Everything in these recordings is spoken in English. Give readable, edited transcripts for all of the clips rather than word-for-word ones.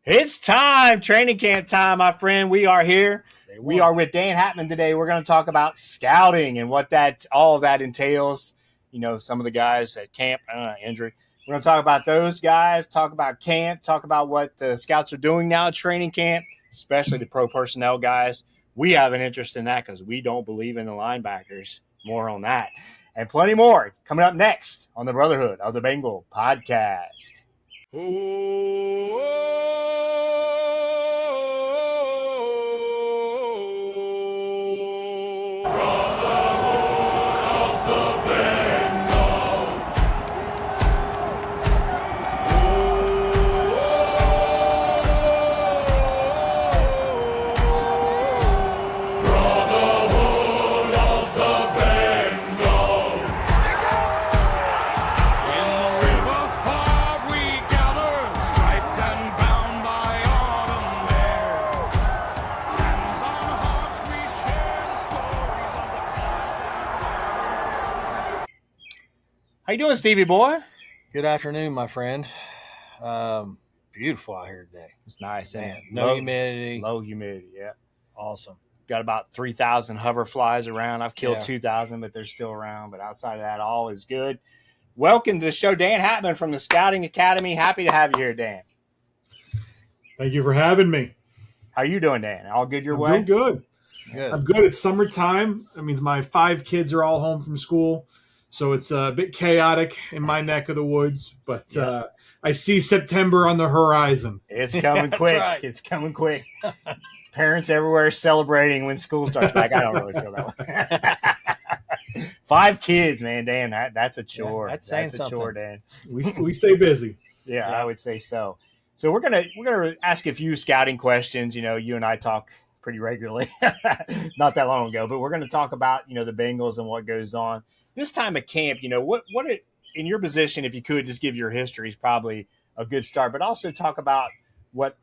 It's time, training camp time, my friend. We are here. We are with Dan Hatman today. We're going to talk about scouting and what all of that entails. You know, some of the guys at camp, injury. We're going to talk about those guys, talk about camp, talk about what the scouts are doing now at training camp, especially the pro personnel guys. We have an interest in that because we don't believe in the linebackers. More on that and plenty more coming up next on the Brotherhood of the Bengal podcast. How you doing, Stevie boy? Good afternoon, my friend. Beautiful out here today. It's nice, man. No humidity. Low humidity, yeah. Awesome. Got about 3,000 hover flies around. I've killed 2,000, but they're still around. But outside of that, all is good. Welcome to the show, Dan Hatman from the Scouting Academy. Happy to have you here, Dan. Thank you for having me. How you doing, Dan? All good your way? Doing good. Good. I'm good. It's summertime. That means my 5 kids are all home from school. So it's a bit chaotic in my neck of the woods, but I see September on the horizon. It's coming quick. Right. It's coming quick. Parents everywhere celebrating when school starts back. I don't really feel that way. 5 kids, man. Dan, that's a chore. That's a chore, Dan. We stay busy. Yeah, I would say so. So we're gonna ask a few scouting questions. You know, you and I talk pretty regularly, not that long ago, but we're going to talk about the Bengals and what goes on. This time at camp, what in your position, if you could just give your history, is probably a good start, but also talk about what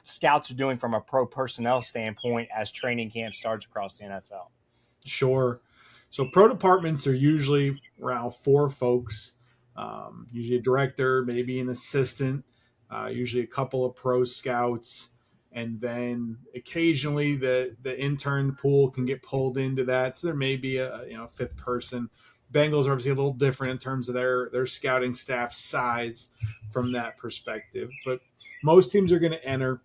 scouts are doing from a pro personnel standpoint as training camp starts across the NFL. Sure. So pro departments are usually around 4 folks, usually a director, maybe an assistant, usually a couple of pro scouts, and then occasionally the intern pool can get pulled into that. So there may be a 5th person. Bengals are obviously a little different in terms of their scouting staff size from that perspective. But most teams are going to enter.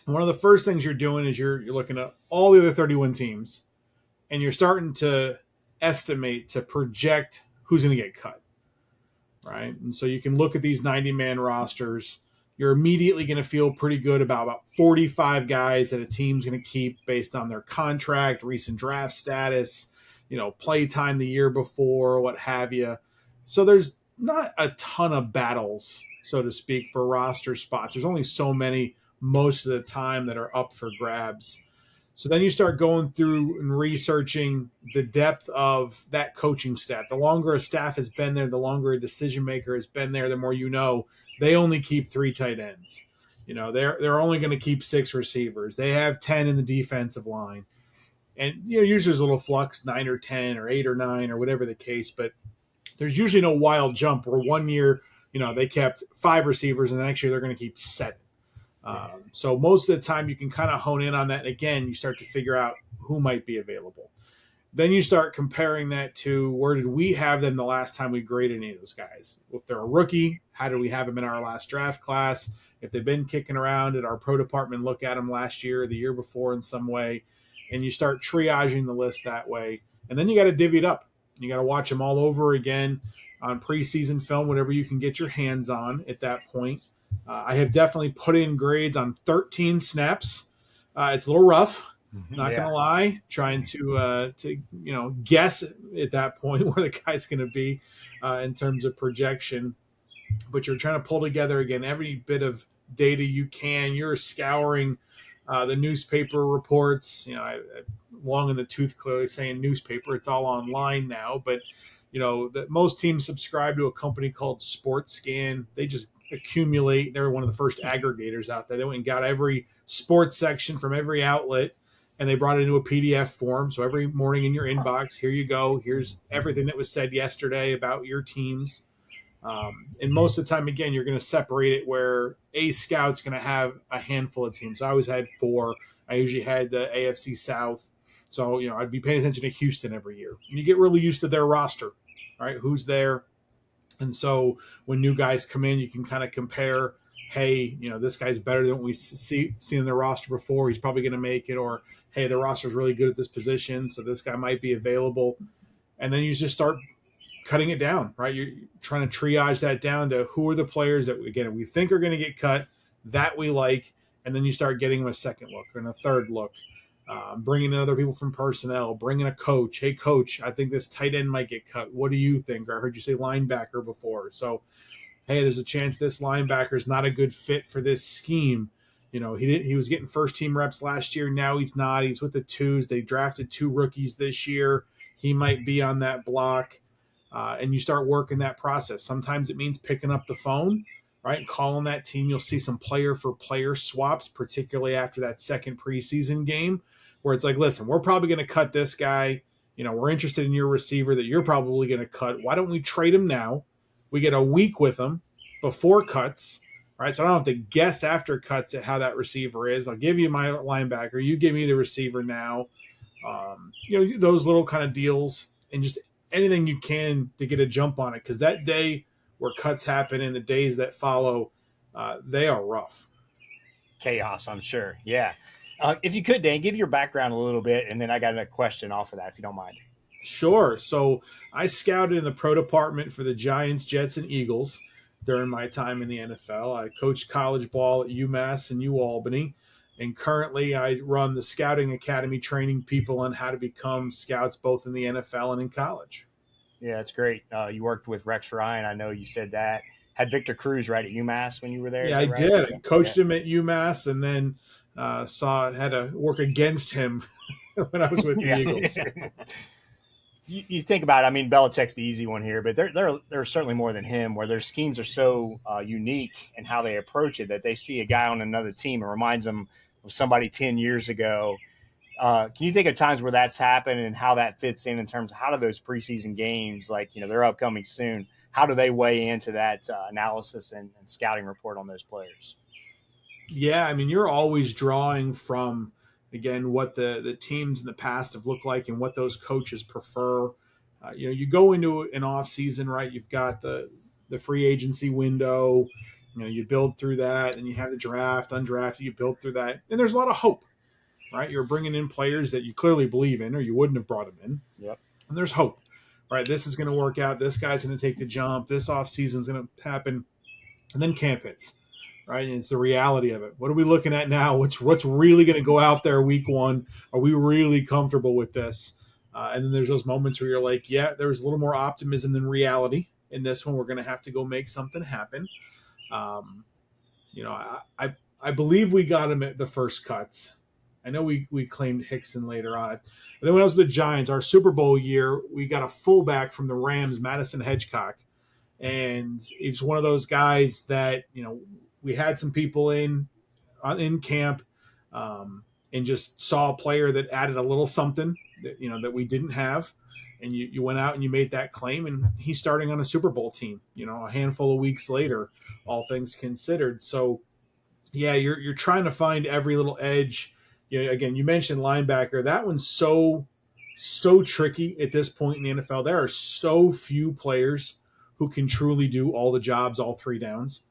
One of the first things you're doing is you're looking at all the other 31 teams, and you're starting to estimate, to project who's going to get cut, right? And so you can look at these 90-man rosters. You're immediately going to feel pretty good about 45 guys that a team's going to keep based on their contract, recent draft status, play time the year before, what have you. So there's not a ton of battles, so to speak, for roster spots. There's only so many most of the time that are up for grabs. So then you start going through and researching the depth of that coaching staff. The longer a staff has been there, the longer a decision maker has been there, the more they only keep 3 tight ends. They're only going to keep 6 receivers. They have 10 in the defensive line. And usually there's a little flux, 9 or 10 or 8 or 9 or whatever the case, but there's usually no wild jump where one year, they kept 5 receivers and the next year they're going to keep 7. So most of the time you can kind of hone in on that. And again, you start to figure out who might be available. Then you start comparing that to where did we have them the last time we graded any of those guys? If they're a rookie, how did we have them in our last draft class? If they've been kicking around, did our pro department look at them last year or the year before in some way? And you start triaging the list that way. And then you got to divvy it up. You got to watch them all over again on preseason film, whatever you can get your hands on at that point. I have definitely put in grades on 13 snaps. It's a little rough, not going to lie, trying to guess at that point where the guy's going to be in terms of projection. But you're trying to pull together, again, every bit of data you can. You're scouring the newspaper reports, long in the tooth, clearly saying newspaper. It's all online now, but that most teams subscribe to a company called SportScan. They just accumulate. They're one of the first aggregators out there. They went and got every sports section from every outlet, and they brought it into a PDF form. So every morning in your inbox, here you go. Here's everything that was said yesterday about your teams. And most of the time, again, you're going to separate it where a scout's going to have a handful of teams. I always had 4. I usually had the AFC South. So, I'd be paying attention to Houston every year. And you get really used to their roster, right? Who's there. And so when new guys come in, you can kind of compare, hey, this guy's better than what we seen in their roster before. He's probably going to make it. Or, hey, the roster's really good at this position, so this guy might be available. And then you just start cutting it down, right? You're trying to triage that down to who are the players that, again, we think are going to get cut, that we like, and then you start getting them a second look and a third look, bringing in other people from personnel, bringing a coach. Hey, coach, I think this tight end might get cut. What do you think? I heard you say linebacker before. So, hey, there's a chance this linebacker is not a good fit for this scheme. He was getting first-team reps last year. Now he's not. He's with the 2s. They drafted 2 rookies this year. He might be on that block. And you start working that process. Sometimes it means picking up the phone, right, and calling that team. You'll see some player-for-player swaps, particularly after that second preseason game, where it's like, listen, we're probably going to cut this guy. We're interested in your receiver that you're probably going to cut. Why don't we trade him now? We get a week with him before cuts, right? So I don't have to guess after cuts at how that receiver is. I'll give you my linebacker. You give me the receiver now. Those little kind of deals, and just anything you can to get a jump on it, because that day where cuts happen and the days that follow, they are rough. Chaos, I'm sure. Yeah. If you could, Dan, give your background a little bit, and then I got a question off of that, if you don't mind. Sure. So I scouted in the pro department for the Giants, Jets, and Eagles during my time in the NFL. I coached college ball at UMass and UAlbany. And currently I run the Scouting Academy, training people on how to become scouts both in the NFL and in college. Yeah, that's great. You worked with Rex Ryan. I know you said that. Had Victor Cruz right at UMass when you were there? Yeah, I did. I coached him at UMass, and then had to work against him when I was with the Eagles. You think about it, I mean, Belichick's the easy one here, but there's certainly more than him, where their schemes are so unique in how they approach it that they see a guy on another team. It reminds them of somebody 10 years ago. Can you think of times where that's happened and how that fits in terms of how do those preseason games, like, they're upcoming soon, how do they weigh into that analysis and scouting report on those players? Yeah, I mean, you're always drawing from, again, what the teams in the past have looked like and what those coaches prefer. You go into an off season, right? You've got the free agency window. You build through that, and you have the draft, undrafted. You build through that, and there's a lot of hope, right? You're bringing in players that you clearly believe in, or you wouldn't have brought them in. Yep. And there's hope, right? This is going to work out. This guy's going to take the jump. This off season is going to happen, and then camp hits. Right, and it's the reality of it. What are we looking at now? What's really going to go out there week 1? Are we really comfortable with this? And then there's those moments where you're like, yeah, there's a little more optimism than reality in this one. We're going to have to go make something happen. I believe we got him at the first cuts. I know we claimed Hickson later on. And then when I was with the Giants, our Super Bowl year, we got a fullback from the Rams, Madison Hedgecock. And it's one of those guys that, we had some people in camp and just saw a player that added a little something that we didn't have. And you went out and you made that claim, and he's starting on a Super Bowl team, a handful of weeks later, all things considered. So yeah, you're trying to find every little edge. Again, you mentioned linebacker. That one's so tricky at this point in the NFL. There are so few players who can truly do all the jobs, all 3 downs.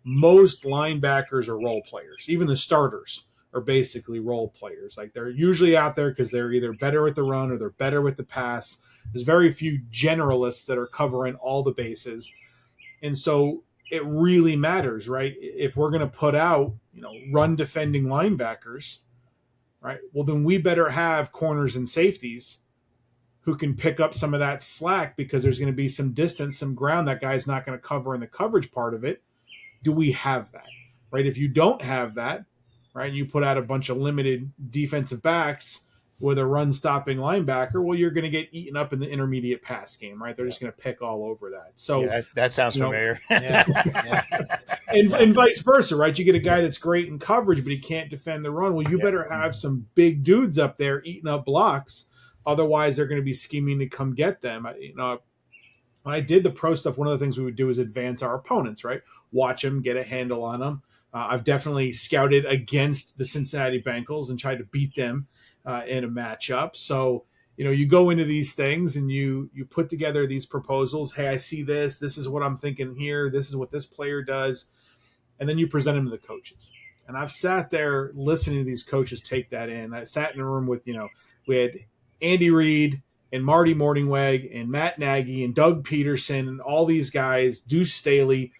Most linebackers are role players. Even the starters are basically role players. Like, they're usually out there because they're either better with the run or they're better with the pass. There's very few generalists that are covering all the bases. And so it really matters, right? If we're going to put out, run defending linebackers, right? Well, then we better have corners and safeties who can pick up some of that slack, because there's going to be some distance, some ground that guy's not going to cover in the coverage part of it. Do we have that, right? If you don't have that, right, you put out a bunch of limited defensive backs with a run-stopping linebacker, well, you're going to get eaten up in the intermediate pass game, right? They're just going to pick all over that. So that sounds familiar. And vice versa, right? You get a guy that's great in coverage, but he can't defend the run. Well, you better have some big dudes up there eating up blocks. Otherwise, they're going to be scheming to come get them. when I did the pro stuff, one of the things we would do is advance our opponents, right? Watch them, get a handle on them. I've definitely scouted against the Cincinnati Bengals and tried to beat them in a matchup. So, you go into these things and you put together these proposals. Hey, I see this. This is what I'm thinking here. This is what this player does. And then you present them to the coaches. And I've sat there listening to these coaches take that in. I sat in a room with, we had Andy Reid and Marty Morningweg and Matt Nagy and Doug Peterson and all these guys, Deuce Staley,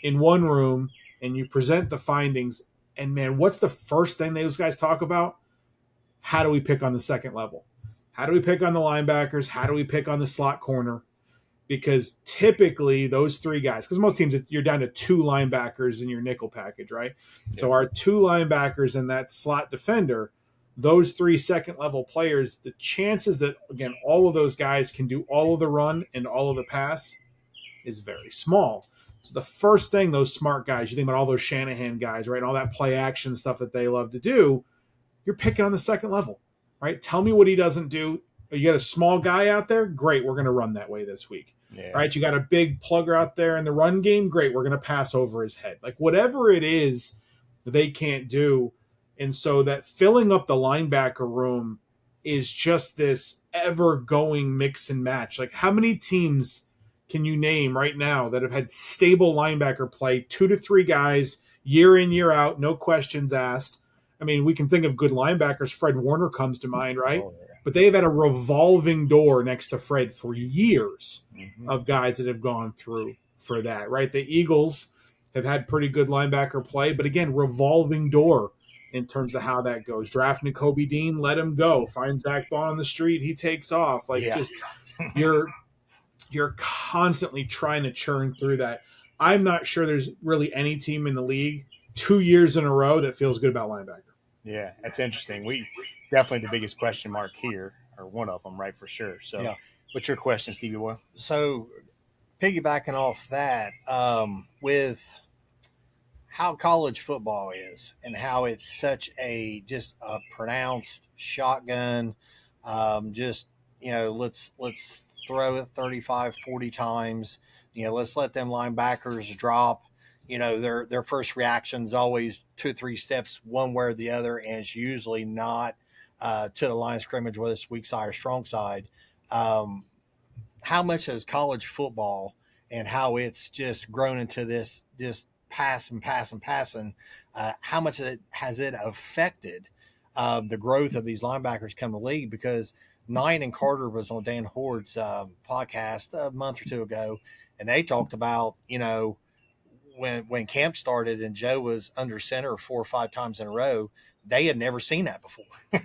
in one room, and you present the findings. And, man, what's the first thing those guys talk about? How do we pick on the second level? How do we pick on the linebackers? How do we pick on the slot corner? Because typically those three guys, because most teams you're down to two linebackers in your nickel package, right? Yeah. So our two linebackers and that slot defender, those three second-level players, the chances that, again, all of those guys can do all of the run and all of the pass is very small. So the first thing those smart guys, you think about all those Shanahan guys, right, and all that play action stuff that they love to do, you're picking on the second level. Right? Tell me what he doesn't do. You got a small guy out there? Great, we're going to run that way this week. Yeah. Right? You got a big plugger out there in the run game? Great, we're going to pass over his head. Like whatever it is they can't do. And so that filling up the linebacker room is just this ever-going mix and match. Like how many teams can you name right now that have had stable linebacker play, 2 to 3 guys, year in, year out, no questions asked? I mean, we can think of good linebackers. Fred Warner comes to mind, right? Oh, yeah. But they've had a revolving door next to Fred for years of guys that have gone through for that, right? The Eagles have had pretty good linebacker play, but again, revolving door in terms of how that goes. Draft Nakobe Dean, let him go. Find Zach Bond on the street, he takes off. Like just you're constantly trying to churn through that. I'm not sure there's really any team in the league 2 years in a row that feels good about linebacker. Yeah, that's interesting. We definitely the biggest question mark here, or one of them, right, for sure. So, yeah. What's your question, Stevie Boy? So, piggybacking off that, with how college football is and how it's such just a pronounced shotgun, let's throw it 35, 40 times. Let's let them linebackers drop. Their first reaction is always 2 or 3 steps one way or the other, and it's usually not to the line of scrimmage, whether it's weak side or strong side. How much has college football and how it's just grown into this passing, how much has it affected the growth of these linebackers come to the league? Because Knight and Carter was on Dan Hord's podcast a month or two ago, and they talked about, when camp started and Joe was under center 4 or 5 times in a row, they had never seen that before. You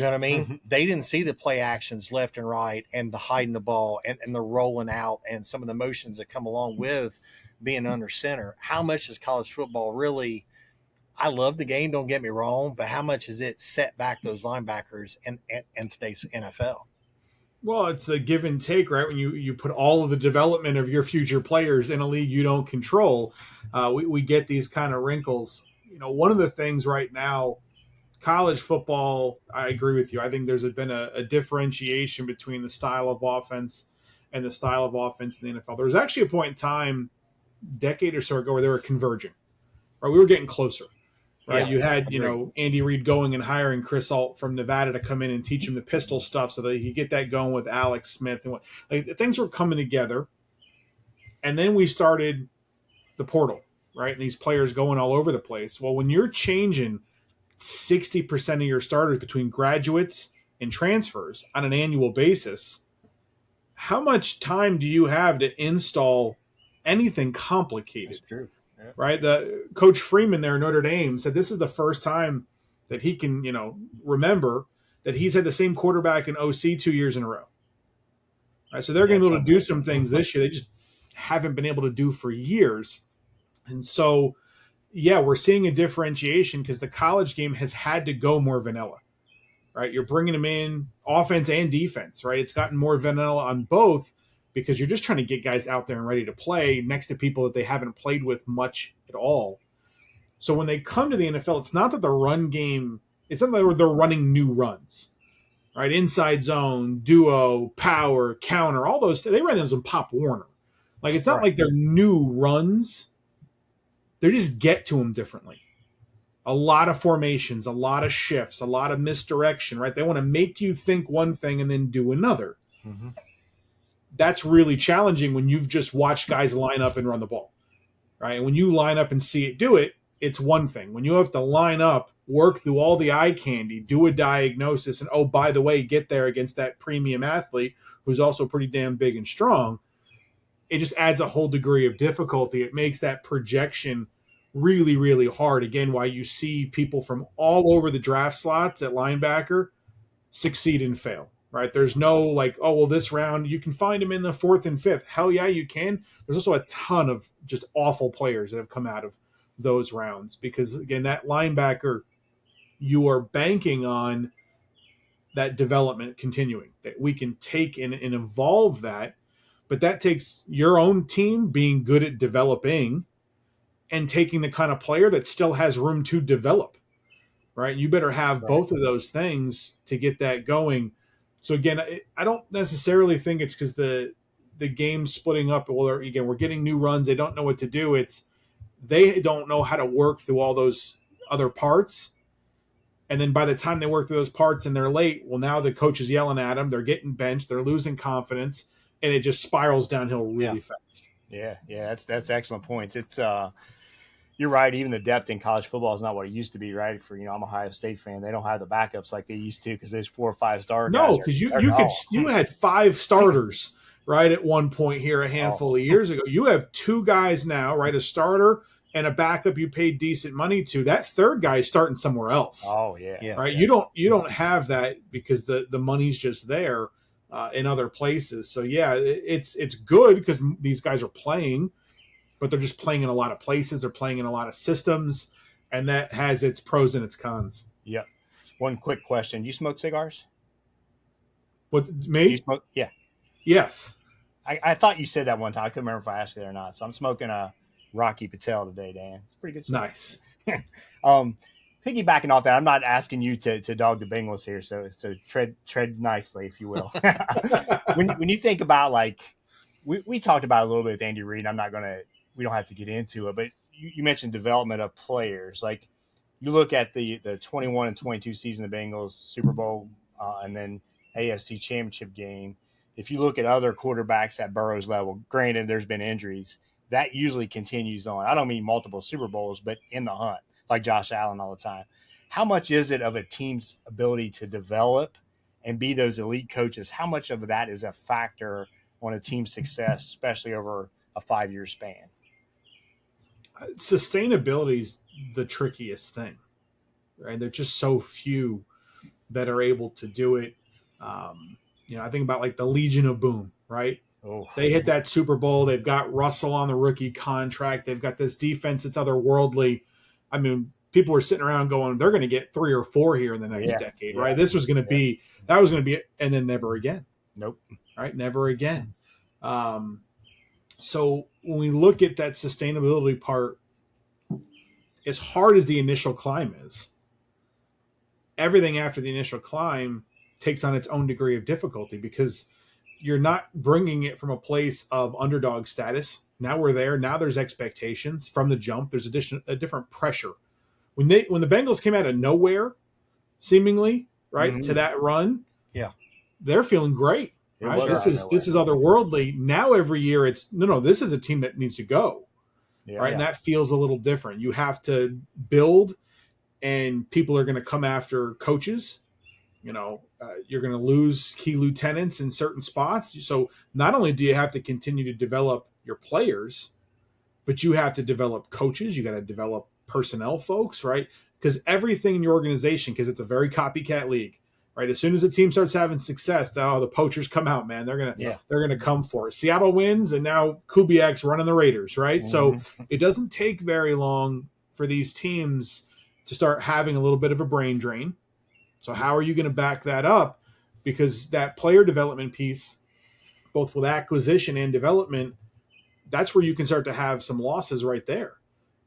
know what I mean? They didn't see the play actions left and right and the hiding the ball and the rolling out and some of the motions that come along with being under center. How much is college football really – I love the game, don't get me wrong, but how much has it set back those linebackers in today's NFL? Well, it's a give and take, right? When you put all of the development of your future players in a league you don't control, we get these kind of wrinkles. One of the things right now, college football, I agree with you. I think there's been a differentiation between the style of offense and the style of offense in the NFL. There was actually a point in time, a decade or so ago, where they were converging. Right? We were getting closer. Right, yeah, you had Andy Reid going and hiring Chris Alt from Nevada to come in and teach him the pistol stuff so that he could get that going with Alex Smith and things were coming together. And then we started the portal, right? And these players going all over the place. Well, when you're changing 60% of your starters between graduates and transfers on an annual basis, how much time do you have to install anything complicated? That's true. Yeah. Right, the Coach Freeman there in Notre Dame said this is the first time that he can, remember that he's had the same quarterback in OC 2 years in a row. Right, so they're going to be able to do some things this year they just haven't been able to do for years. And so, yeah, we're seeing a differentiation because the college game has had to go more vanilla. Right, you're bringing them in offense and defense. Right, it's gotten more vanilla on both. Because you're just trying to get guys out there and ready to play next to people that they haven't played with much at all. So when they come to the NFL, it's not that the run game, it's not that they're running new runs, right? Inside zone, duo, power, counter, all those. They ran those in Pop Warner, Like, it's not Right. like they're new runs. They just get to them differently. A lot of formations, a lot of shifts, a lot of misdirection, right? They want to make you think one thing and then do another. Mm-hmm. That's really challenging when you've just watched guys line up and run the ball, right? And when you line up and see it do it, it's one thing. When you have to line up, work through all the eye candy, do a diagnosis, and, oh, by the way, get there against that premium athlete who's also pretty damn big and strong, it just adds a whole degree of difficulty. It makes that projection really, really hard. Again, why you see people from all over the draft slots at linebacker succeed and fail, right? There's no like, oh, well, this round you can find him in the 4th and 5th. Hell yeah, you can. There's also a ton of just awful players that have come out of those rounds because, again, that linebacker, you are banking on that development continuing, that we can take and evolve that. But that takes your own team being good at developing and taking the kind of player that still has room to develop, right? You better have both of those things to get that going. So again, I don't necessarily think it's because the game's splitting up. Well, again, we're getting new runs. They don't know what to do. It's they don't know how to work through all those other parts. And then by the time they work through those parts and they're late, well, now the coach is yelling at them. They're getting benched. They're losing confidence. And it just spirals downhill really fast. Yeah, that's excellent points. It's you're right. Even the depth in college football is not what it used to be, right? For I'm a Ohio State fan. They don't have the backups like they used to because there's 4 or 5 star guys. No, because you had 5 starters right at one point here a handful of years ago. You have 2 guys now, right? A starter and a backup you paid decent money to. That third guy is starting somewhere else. Oh yeah, right. Yeah. You don't have that because the money's just there. In other places. So yeah, it's good because these guys are playing, but they're just playing in a lot of places. They're playing in a lot of systems, and that has its pros and its cons. Yep. One quick question: do you smoke cigars? What, me? Do you smoke? Yeah. Yes. I thought you said that one time. I couldn't remember if I asked you that or not. So I'm smoking a Rocky Patel today, Dan. It's pretty good stuff. Nice. Piggybacking off that, I'm not asking you to dog the Bengals here, so tread nicely, if you will. when you think about, like, we talked about it a little bit with Andy Reid. We don't have to get into it, but you mentioned development of players. Like, you look at the 21 and 22 season of Bengals, Super Bowl, and then AFC Championship game. If you look at other quarterbacks at Burrow's level, granted there's been injuries, that usually continues on. I don't mean multiple Super Bowls, but in the hunt, like Josh Allen all the time. How much is it of a team's ability to develop and be those elite coaches? How much of that is a factor on a team's success, especially over a 5-year span? Sustainability is the trickiest thing, right? There's just so few that are able to do it. I think about like the Legion of Boom, right? Oh. They hit that Super Bowl. They've got Russell on the rookie contract. They've got this defense that's otherworldly. I mean, people were sitting around going, they're going to get 3 or 4 here in the next decade, right? This was going to be, that was going to be it, and then never again. Nope. Right? Never again. So when we look at that sustainability part, as hard as the initial climb is, everything after the initial climb takes on its own degree of difficulty because you're not bringing it from a place of underdog status. Now we're there. Now there's expectations from the jump. There's a different pressure. When the Bengals came out of nowhere, seemingly, right, to that run, they're feeling great. Right? This is otherworldly. Now every year it's no, this is a team that needs to go. Right. And that feels a little different. You have to build, and people are going to come after coaches. You're going to lose key lieutenants in certain spots. So not only do you have to continue to develop your players, but you have to develop coaches. You got to develop personnel folks, right? Because everything in your organization, because it's a very copycat league, right? As soon as a team starts having success, the poachers come out, man. They're gonna come for it. Seattle wins, and now Kubiak's running the Raiders, right? Mm-hmm. So it doesn't take very long for these teams to start having a little bit of a brain drain. So how are you going to back that up? Because that player development piece, both with acquisition and development, that's where you can start to have some losses right there,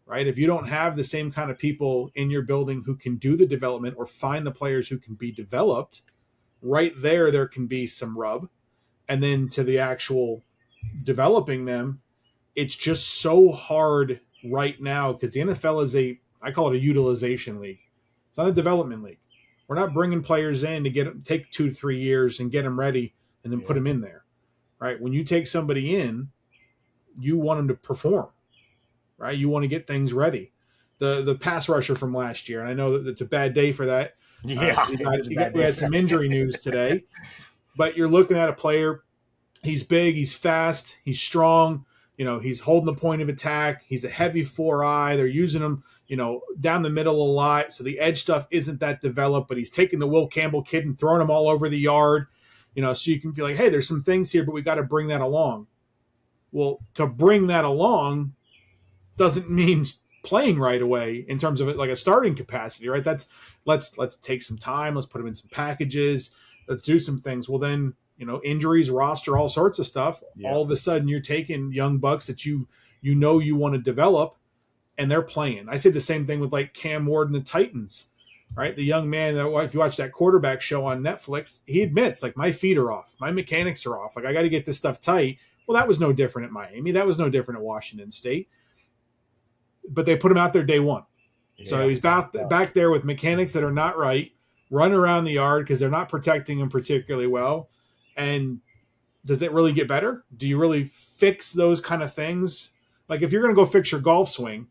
right? If you don't have the same kind of people in your building who can do the development or find the players who can be developed, right there can be some rub. And then to the actual developing them, it's just so hard right now because the NFL is I call it a utilization league. It's not a development league. We're not bringing players in to take 2 to 3 years and get them ready and then put them in there, right? When you take somebody in, you want them to perform, right? You want to get things ready. The pass rusher from last year, and I know that it's a bad day for that. Yeah, we had some injury news today, but you're looking at a player. He's big, he's fast, he's strong. He's holding the point of attack. He's a heavy 4-eye. They're using him, down the middle a lot. So the edge stuff isn't that developed, but he's taking the Will Campbell kid and throwing him all over the yard, so you can feel like, hey, there's some things here, but we got to bring that along. Well, to bring that along doesn't mean playing right away in terms of it, like a starting capacity, right? That's let's take some time. Let's put him in some packages. Let's do some things. Well, then, injuries, roster, all sorts of stuff. Yeah. All of a sudden you're taking young bucks that you want to develop and they're playing. I say the same thing with like Cam Ward and the Titans, right? The young man that, if you watch that quarterback show on Netflix, he admits like my feet are off. My mechanics are off. Like I got to get this stuff tight. Well, that was no different at Miami. That was no different at Washington State. But they put him out there day one. Yeah. So he's back there with mechanics that are not right, run around the yard because they're not protecting him particularly well. And does it really get better? Do you really fix those kind of things? Like if you're going to go fix your golf swing,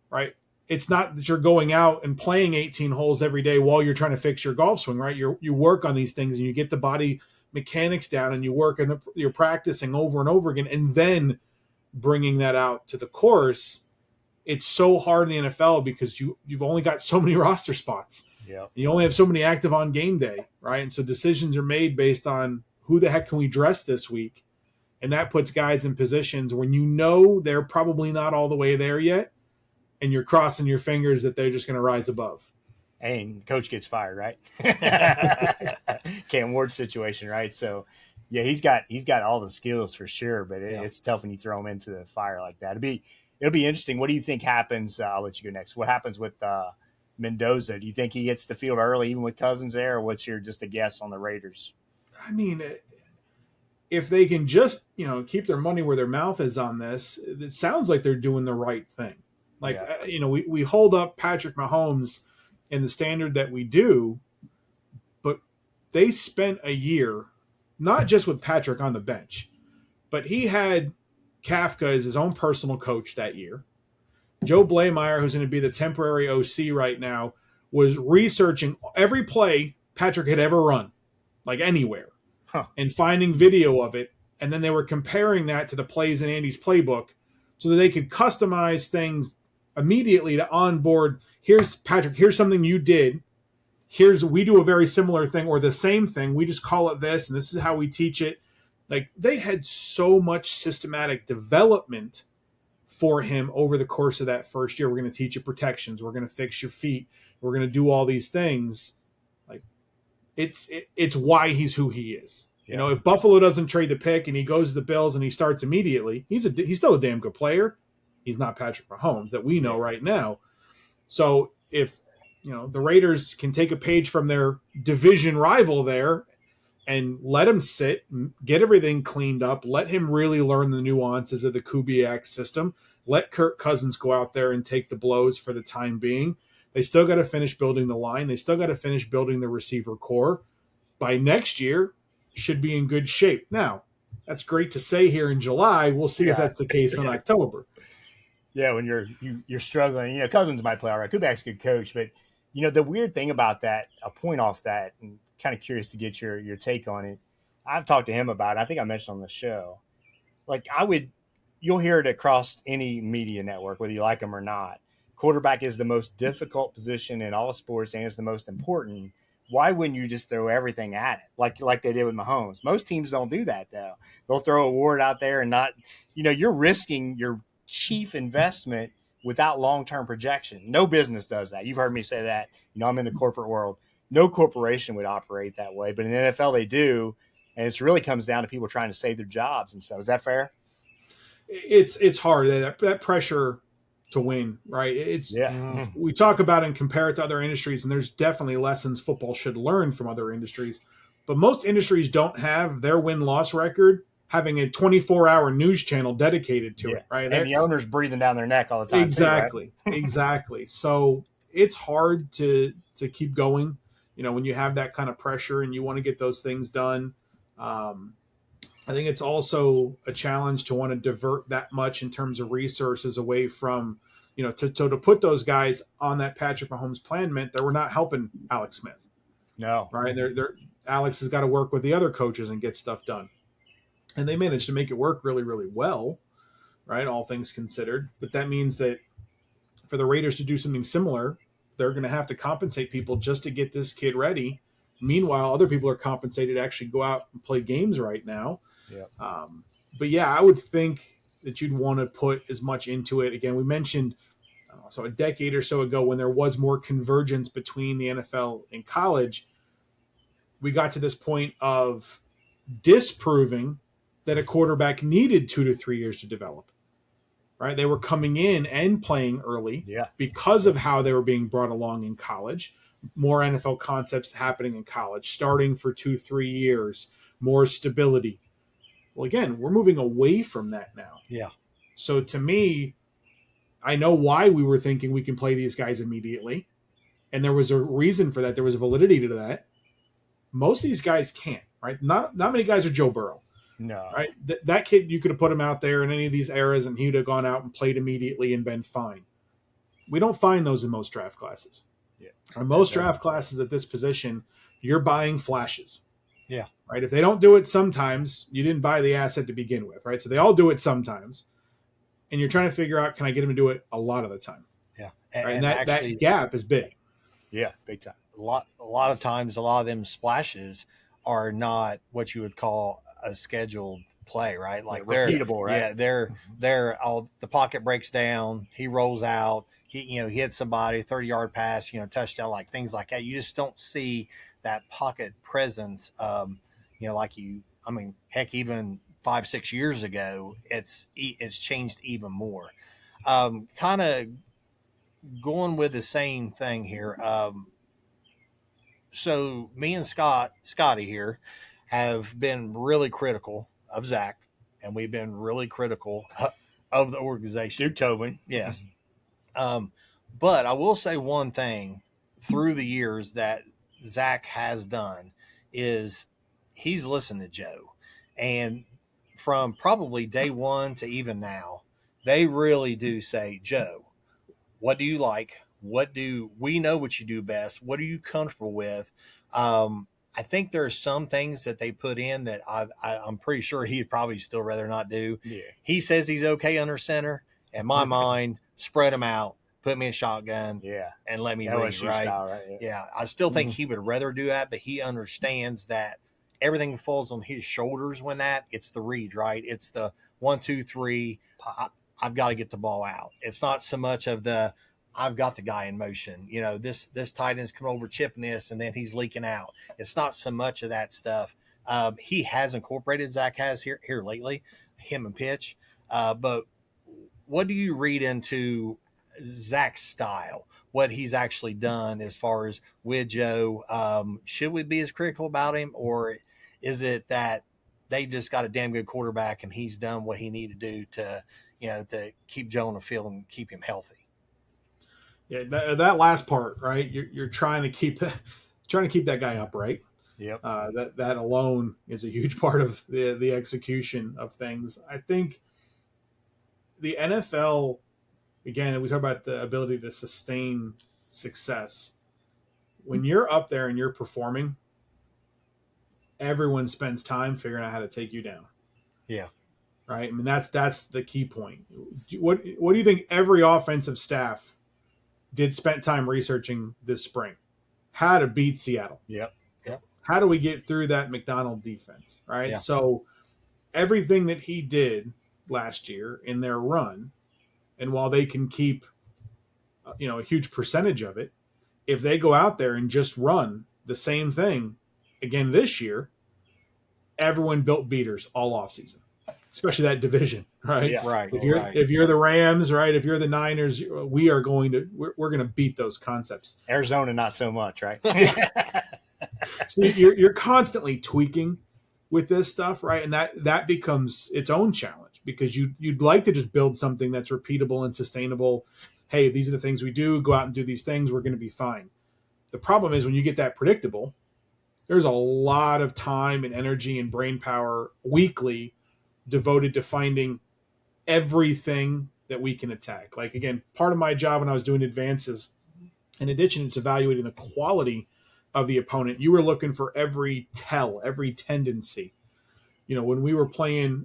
right? It's not that you're going out and playing 18 holes every day while you're trying to fix your golf swing, right? You work on these things and you get the body mechanics down and you work and you're practicing over and over again and then bringing that out to the course. It's so hard in the NFL because you've only got so many roster spots. Yeah. You only have so many active on game day, right? And so decisions are made based on who the heck can we dress this week? And that puts guys in positions when they're probably not all the way there yet, and you're crossing your fingers that they're just going to rise above. And coach gets fired, right? Cam Ward's situation, right? So, yeah, he's got all the skills for sure, but it's tough when you throw him into the fire like that. It'll be interesting. What do you think happens? I'll let you go next. What happens with Mendoza? Do you think he gets the field early, even with Cousins there, or what's your just a guess on the Raiders? I mean, if they can just keep their money where their mouth is on this, it sounds like they're doing the right thing. Like we hold up Patrick Mahomes in the standard that we do, but they spent a year not just with Patrick on the bench, but he had Kafka as his own personal coach that year. Joe Blameyer, who's going to be the temporary OC right now, was researching every play Patrick had ever run, like anywhere, and finding video of it. And then they were comparing that to the plays in Andy's playbook so that they could customize things immediately to onboard. Here's Patrick, here's something you did. We do a very similar thing or the same thing. We just call it this, and this is how we teach it. Like they had so much systematic development for him over the course of that first year. We're going to teach you protections. We're going to fix your feet. We're going to do all these things. Like it's why he's who he is. Yeah. If Buffalo doesn't trade the pick and he goes to the Bills and he starts immediately, he's still a damn good player. He's not Patrick Mahomes that we know right now. So if the Raiders can take a page from their division rival there and let him sit, get everything cleaned up, let him really learn the nuances of the Kubiak system, let Kirk Cousins go out there and take the blows for the time being. They still got to finish building the line. They still got to finish building the receiver core. By next year, should be in good shape. Now, that's great to say here in July. We'll see if that's the case in October. Yeah, when you're struggling, Cousins might play all right. Kubiak's a good coach, but the weird thing about that, a point off that, and kind of curious to get your take on it. I've talked to him about it. I think I mentioned on the show. Like you'll hear it across any media network, whether you like them or not. Quarterback is the most difficult position in all sports, and it's the most important. Why wouldn't you just throw everything at it like they did with Mahomes? Most teams don't do that, though. They'll throw a Ward out there and not – you're risking your chief investment without long-term projection. No business does that. You've heard me say that. I'm in the corporate world. No corporation would operate that way, but in the NFL they do, and it really comes down to people trying to save their jobs and stuff. Is that fair? It's hard. That pressure – to win, right? We talk about and compare it to other industries, and there's definitely lessons football should learn from other industries. But most industries don't have their win-loss record having a 24-hour news channel dedicated to it, right? And the owner's breathing down their neck all the time. Exactly, too, right? exactly. So it's hard to keep going, when you have that kind of pressure and you want to get those things done. I think it's also a challenge to want to divert that much in terms of resources away from, to put those guys on that Patrick Mahomes plan meant that we're not helping Alex Smith. No, right? Alex has got to work with the other coaches and get stuff done. And they managed to make it work really, really well, right? All things considered. But that means that for the Raiders to do something similar, they're going to have to compensate people just to get this kid ready. Meanwhile, other people are compensated to actually go out and play games right now. Yeah. But yeah, I would think that you'd want to put as much into it. Again, we mentioned so a decade or so ago when there was more convergence between the NFL and college, we got to this point of disproving that a quarterback needed 2 to 3 years to develop, right? They were coming in and playing early because of how they were being brought along in college. More NFL concepts happening in college, starting for 2-3 years, more stability. Well, again, we're moving away from that now. Yeah. So to me, I know why we were thinking we can play these guys immediately. And there was a reason for that. There was a validity to that. Most of these guys can't, right? Not many guys are Joe Burrow. No. Right? That kid, you could have put him out there in any of these eras and he would have gone out and played immediately and been fine. We don't find those in most draft classes. Yeah. In most draft classes at this position, you're buying flashes. Yeah. Right? If they don't do it sometimes, you didn't buy the asset to begin with, right? So they all do it sometimes. And you're trying to figure out, can I get them to do it a lot of the time? Yeah. And that gap is big. Yeah, big time. A lot of times, a lot of them splashes are not what you would call a scheduled play, right? Like they're repeatable, right? Yeah, they're all the pocket breaks down, he rolls out, he hits somebody, 30-yard pass, touchdown, like things like that. You just don't see that pocket presence. Heck, even 5-6 years ago, it's changed even more. Kind of going with the same thing here. So me and Scotty here have been really critical of Zach, and we've been really critical of the organization. Duke Tobin. Yes. But I will say one thing through the years that Zach has done is he's listened to Joe. And from probably day one to even now, they really do say, Joe, what do you like? We know what you do best? What are you comfortable with? I think there are some things that they put in that I'm pretty sure he'd probably still rather not do. Yeah. He says he's okay under center. In my mind, spread him out, put me in shotgun, and let me read, right? Style, right? Yeah, I still think he would rather do that, but he understands that everything falls on his shoulders when it's the read, right? It's the 1, 2, 3. I've got to get the ball out. It's not so much of the I've got the guy in motion. This tight end's coming over chipping this, and then he's leaking out. It's not so much of that stuff. He has incorporated, Zach has here lately, him and pitch. But what do you read into Zach's style? What he's actually done as far as with Joe? Should we be as critical about him, or is it that they just got a damn good quarterback and he's done what he needed to do to keep Joe on the field and keep him healthy? Yeah, that last part, right? You're trying to keep that guy upright. Yep. That alone is a huge part of the execution of things. I think the NFL, again, we talk about the ability to sustain success. When you're up there and you're performing, everyone spends time figuring out how to take you down. Yeah. Right. I mean, that's the key point. What do you think every offensive staff spent time researching this spring? How to beat Seattle. Yep. How do we get through that McDonald defense? Right. Yeah. So everything that he did last year in their run, and while they can keep, a huge percentage of it, if they go out there and just run the same thing again this year, everyone built beaters all offseason, especially that division, right? Yeah. Right. If you're the Rams, right? If you're the Niners, we're going to beat those concepts. Arizona, not so much, right? So you're constantly tweaking, with this stuff, right? And that becomes its own challenge, because you'd like to just build something that's repeatable and sustainable. Hey, these are the things we do. Go out and do these things. We're going to be fine. The problem is when you get that predictable, there's a lot of time and energy and brain power weekly devoted to finding everything that we can attack. Like, again, part of my job when I was doing advances, in addition to evaluating the quality of the opponent, you were looking for every every tendency. When we were playing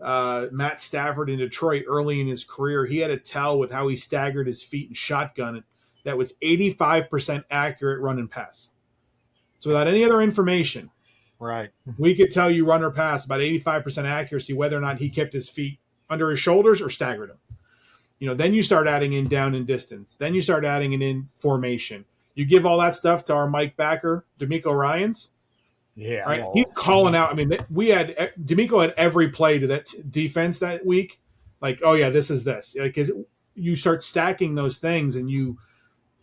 Matt Stafford in Detroit early in his career, he had a tell with how he staggered his feet and shotgun that was 85% accurate run and pass. So without any other information, right, we could tell you run or pass about 85% accuracy, whether or not he kept his feet under his shoulders or staggered them. Then you start adding in down and distance. Then you start adding it in formation. You give all that stuff to our Mike Backer, D'Amico Ryans. Yeah. Right? He's calling out. I mean, D'Amico had every play to that defense that week. Like, oh yeah, this is this. Like, you start stacking those things, and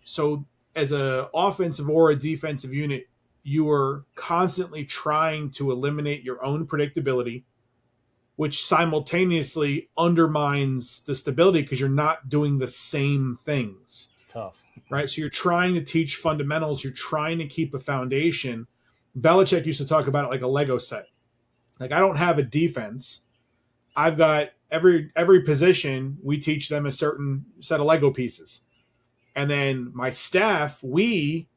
so as a offensive or a defensive unit, you are constantly trying to eliminate your own predictability, which simultaneously undermines the stability because you're not doing the same things. It's tough. Right? So you're trying to teach fundamentals. You're trying to keep a foundation. Belichick used to talk about it like a Lego set. Like, I don't have a defense. I've got every position, we teach them a certain set of Lego pieces. And then my staff, we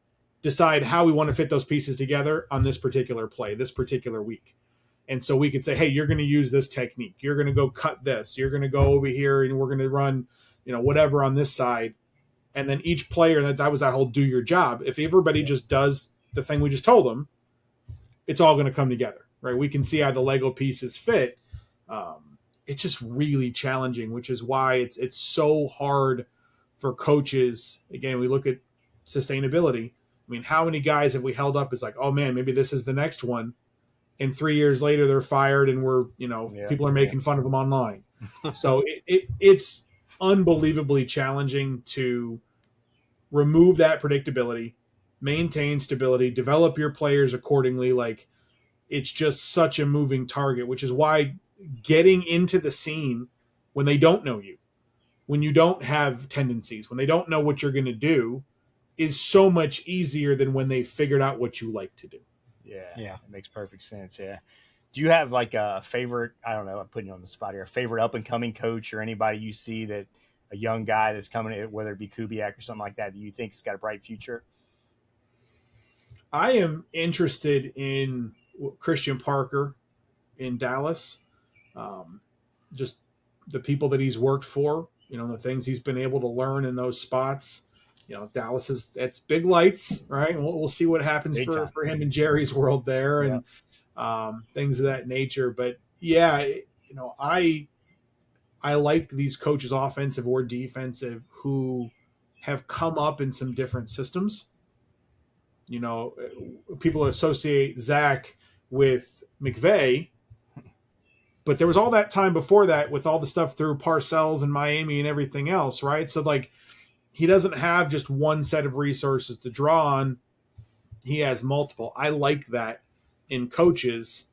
decide how we want to fit those pieces together on this particular play, this particular week. And so we could say, hey, you're going to use this technique. You're going to go cut this. You're going to go over here and we're going to run, whatever on this side. And then each player, that was that whole do your job. If everybody just does the thing we just told them, it's all going to come together, right? We can see how the Lego pieces fit. It's just really challenging, which is why it's so hard for coaches. Again, we look at sustainability. I mean, how many guys have we held up as like, oh man, maybe this is the next one, and 3 years later they're fired, and people are making fun of them online. So it's unbelievably challenging to remove that predictability, maintain stability, develop your players accordingly. Like, it's just such a moving target, which is why getting into the scene when they don't know you, when you don't have tendencies, when they don't know what you're going to do, is so much easier than when they figured out what you like to do. Yeah. It makes perfect sense. Yeah. Do you have like a favorite, I don't know, I'm putting you on the spot here, a favorite up and coming coach or anybody you see that a young guy that's coming in, whether it be Kubiak or something like that you think has got a bright future? I am interested in Christian Parker in Dallas. Just the people that he's worked for, the things he's been able to learn in those spots. Dallas it's big lights, right? We'll see what happens for him in Jerry's world there, and things of that nature. But yeah, I like these coaches, offensive or defensive, who have come up in some different systems. People associate Zach with McVay, but there was all that time before that with all the stuff through Parcells and Miami and everything else, right? So like, he doesn't have just one set of resources to draw on. He has multiple. I like that in coaches,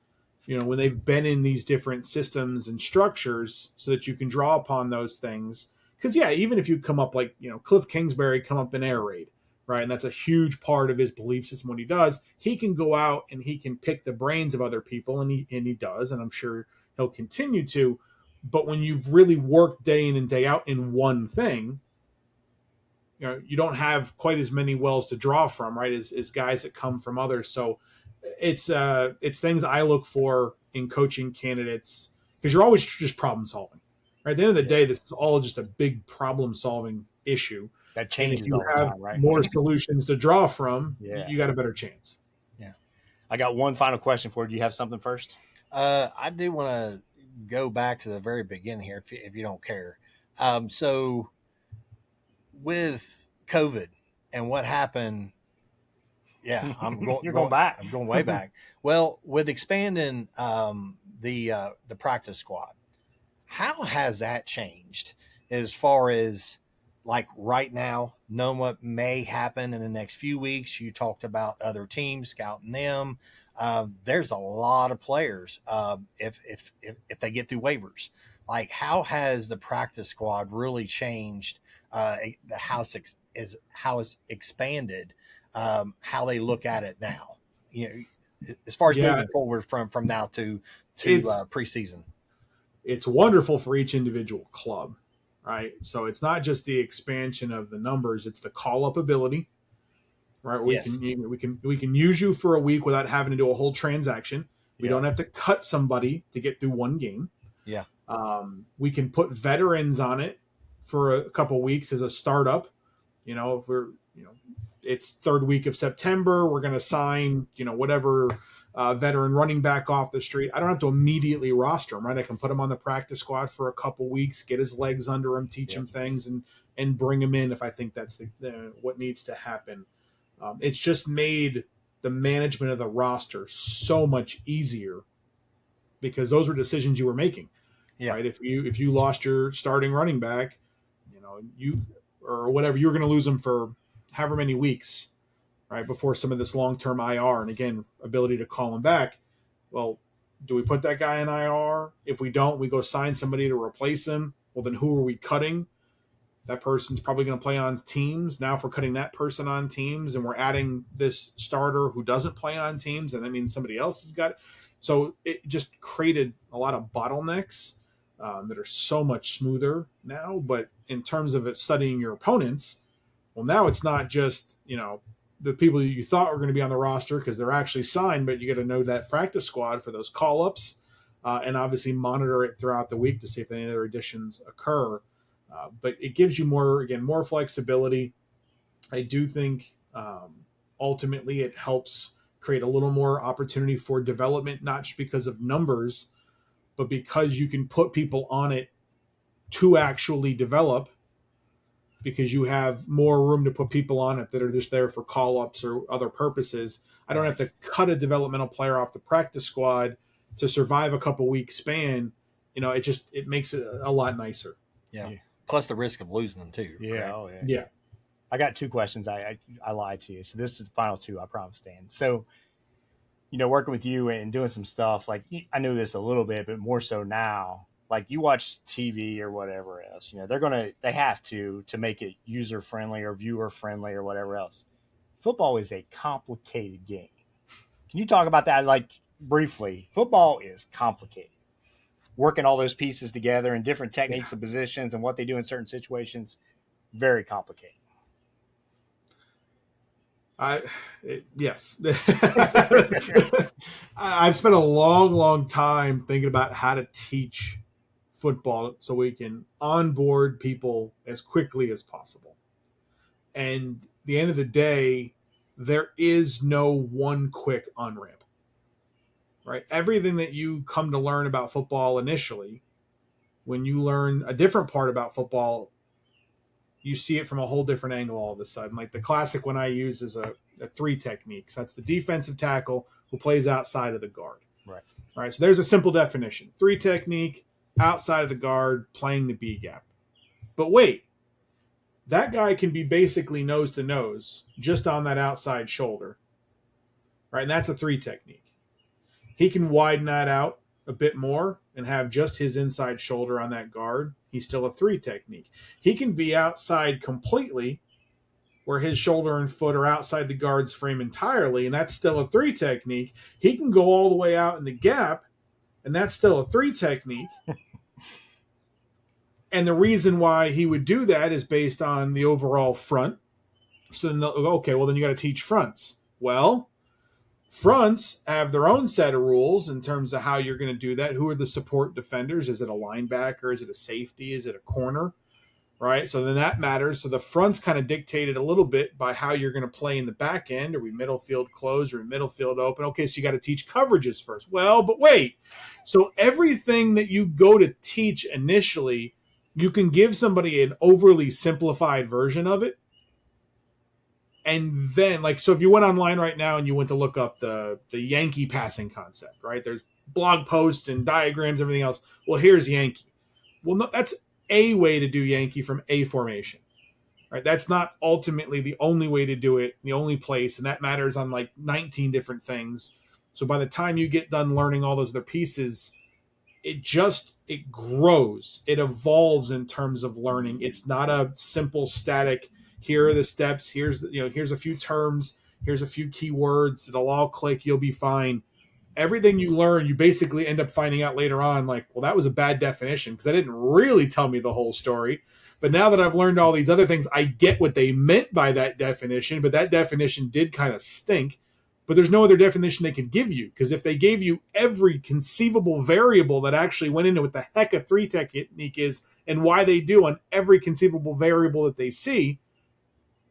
when they've been in these different systems and structures, so that you can draw upon those things. Because even if you come up like, Cliff Kingsbury come up in air raid, right? And that's a huge part of his belief system. What he does, he can go out and he can pick the brains of other people, and he does, and I'm sure he'll continue to. But when you've really worked day in and day out in one thing, you don't have quite as many wells to draw from, right? As guys that come from others. So it's things I look for in coaching candidates, because you're always just problem solving, right? At the end of the day, this is all just a big problem solving issue. That changes if you all the have time, right? more solutions to draw from, you got a better chance. Yeah. I got one final question for you. Do you have something first? I do want to go back to the very beginning here, if you don't care. So with COVID and what happened, I'm going. You're going back. I'm going way back. Well, with expanding the practice squad, how has that changed as far as like right now, knowing what may happen in the next few weeks? You talked about other teams, scouting them. there's a lot of players. If they get through waivers, like how has the practice squad really changed? The house is how it's expanded. How they look at it now. As far as Yeah, moving forward from now to it's preseason. it's wonderful for each individual club, right? So it's not just the expansion of the numbers; it's the call up ability, right? Yes. We can use you for a week without having to do a whole transaction. We don't have to cut somebody to get through one game. Yeah. We can put veterans on it for a couple weeks as a startup. If we're it's third week of September, we're going to sign whatever veteran running back off the street. I don't have to immediately roster him, right? I can put him on the practice squad for a couple weeks, get his legs under him, teach him things, and bring him in if I think that's what needs to happen. It's just made the management of the roster so much easier because those were decisions you were making. Yeah. Right. If you lost your starting running back, or whatever, you were going to lose them for however many weeks, right, before some of this long-term IR. And again, ability to call him back. Well, do we put that guy in IR? If we don't, we go sign somebody to replace him. Well, then who are we cutting? That person's probably going to play on teams. Now, if we're cutting that person on teams and we're adding this starter who doesn't play on teams, and that means somebody else has got it. So it just created a lot of bottlenecks that are so much smoother now. But in terms of it studying your opponents, well, now it's not just, the people that you thought were going to be on the roster because they're actually signed, but you got to know that practice squad for those call-ups and obviously monitor it throughout the week to see if any other additions occur. But it gives you more flexibility. I do think ultimately it helps create a little more opportunity for development, not just because of numbers, but because you can put people on it to actually develop, because you have more room to put people on it that are just there for call-ups or other purposes. I don't have to cut a developmental player off the practice squad to survive a couple weeks span. It makes it a lot nicer. Yeah. Plus the risk of losing them too. Yeah. Right? Oh, yeah. Yeah. I got two questions. I lied to you. So this is the final two, I promise, Dan. So, working with you and doing some stuff, like I knew this a little bit, but more so now, like you watch TV or whatever else, they have to make it user friendly or viewer friendly or whatever else. Football is a complicated game. Can you talk about that? Like briefly, football is complicated. Working all those pieces together and different techniques and positions and what they do in certain situations, very complicated. Yes. I've spent a long time thinking about how to teach football so we can onboard people as quickly as possible. And at the end of the day, there is no one quick on-ramp, right? Everything that you come to learn about football initially, when you learn a different part about football, you see it from a whole different angle all of a sudden. Like the classic one I use is a three technique. So that's the defensive tackle who plays outside of the guard. Right. All right. So there's a simple definition. Three technique, outside of the guard, playing the B gap. But wait, that guy can be basically nose to nose just on that outside shoulder. Right. And that's a three technique. He can widen that out a bit more and have just his inside shoulder on that guard. He's still a three technique. He can be outside completely where his shoulder and foot are outside the guard's frame entirely, and that's still a three technique. He can go all the way out in the gap, and that's still a three technique. And the reason why he would do that is based on the overall front. So then, okay, well, then you got to teach fronts. Well, fronts have their own set of rules in terms of how you're going to do that. Who are the support defenders? Is it a linebacker? Is it a safety? Is it a corner? Right? So then that matters. So the front's kind of dictated a little bit by how you're going to play in the back end. Are we middle field closed? Are we middle field open? Okay, so you got to teach coverages first. Well, but wait. So everything that you go to teach initially, you can give somebody an overly simplified version of it. And then, so if you went online right now and you went to look up the Yankee passing concept, right? There's blog posts and diagrams, everything else. Well, here's Yankee. Well, no, that's a way to do Yankee from a formation, right? That's not ultimately the only way to do it, the only place, and that matters on 19 different things. So by the time you get done learning all those other pieces, it grows, it evolves in terms of learning. It's not a simple static, here are the steps, here's a few terms, here's a few keywords, it'll all click, you'll be fine. Everything you learn, you basically end up finding out later on, like, well, that was a bad definition because that didn't really tell me the whole story. But now that I've learned all these other things, I get what they meant by that definition, but that definition did kind of stink. But there's no other definition they could give you, because if they gave you every conceivable variable that actually went into what the heck a 3 technique is and why they do on every conceivable variable that they see,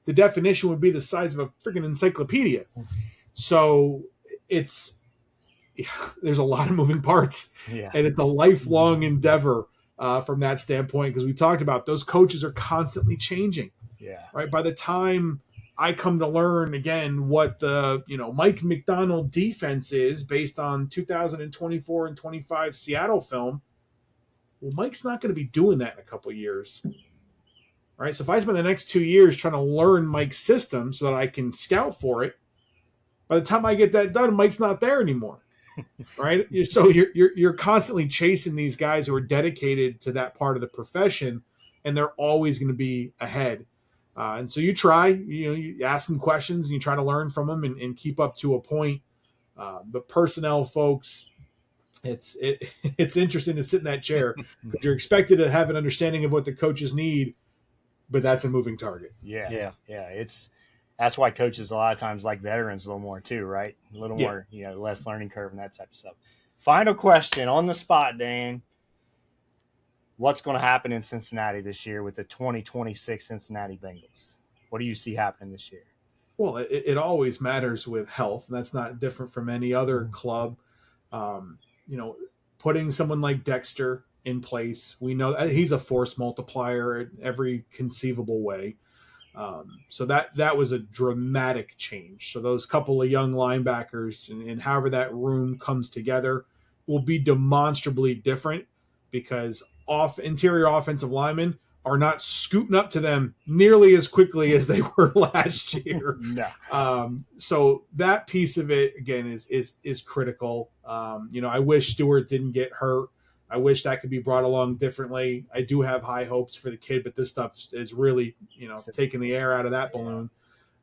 the definition would be the size of a freaking encyclopedia. So there's a lot of moving parts, and it's a lifelong endeavor from that standpoint, because we talked about those coaches are constantly changing. Yeah. Right. By the time I come to learn again what the Mike McDonald defense is based on 2024 and 25 Seattle film, well, Mike's not going to be doing that in a couple of years. Right. So if I spend the next 2 years trying to learn Mike's system so that I can scout for it, by the time I get that done, Mike's not there anymore. Right. So you're constantly chasing these guys who are dedicated to that part of the profession, and they're always going to be ahead. And so you try, you ask them questions and you try to learn from them and keep up to a point. But personnel folks, it's interesting to sit in that chair because you're expected to have an understanding of what the coaches need, but that's a moving target. Yeah. That's why coaches a lot of times like veterans a little more too, right? A little more, less learning curve and that type of stuff. Final question on the spot, Dan. What's going to happen in Cincinnati this year with the 2026 Cincinnati Bengals? What do you see happening this year? Well, it always matters with health, and that's not different from any other club. Putting someone like Dexter in place, we know that he's a force multiplier in every conceivable way. So that was a dramatic change. So those couple of young linebackers and however that room comes together will be demonstrably different, because interior offensive linemen are not scooting up to them nearly as quickly as they were last year. No. So that piece of it again is critical. I wish Stewart didn't get hurt. I wish that could be brought along differently. I do have high hopes for the kid, but this stuff is really, taking the air out of that balloon.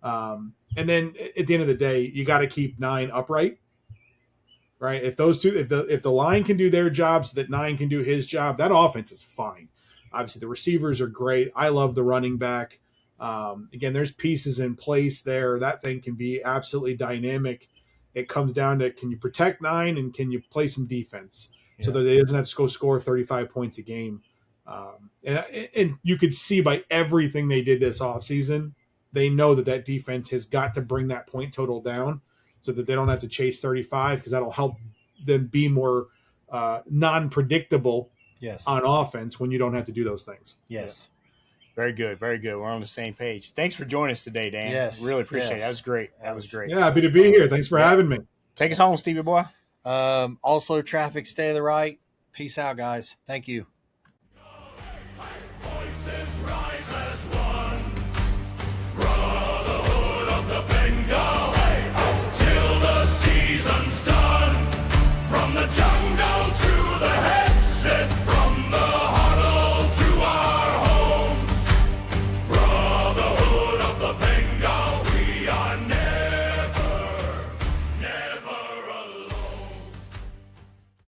And then at the end of the day, you got to keep 9 upright. Right. If those two, if the line can do their job so that 9 can do his job, that offense is fine. Obviously, the receivers are great. I love the running back. Again, there's pieces in place there. That thing can be absolutely dynamic. It comes down to, can you protect 9 and can you play some defense so that it doesn't have to go score 35 points a game. And you could see by everything they did this offseason, they know that defense has got to bring that point total down, so that they don't have to chase 35, because that'll help them be more non-predictable on offense when you don't have to do those things. Yes. Yeah. Very good. Very good. We're on the same page. Thanks for joining us today, Dan. Yes. Really appreciate it. That was great. That was great. Yeah, happy to be here. Thanks for having me. Take us home, Stevie boy. Also, traffic, stay to the right. Peace out, guys. Thank you.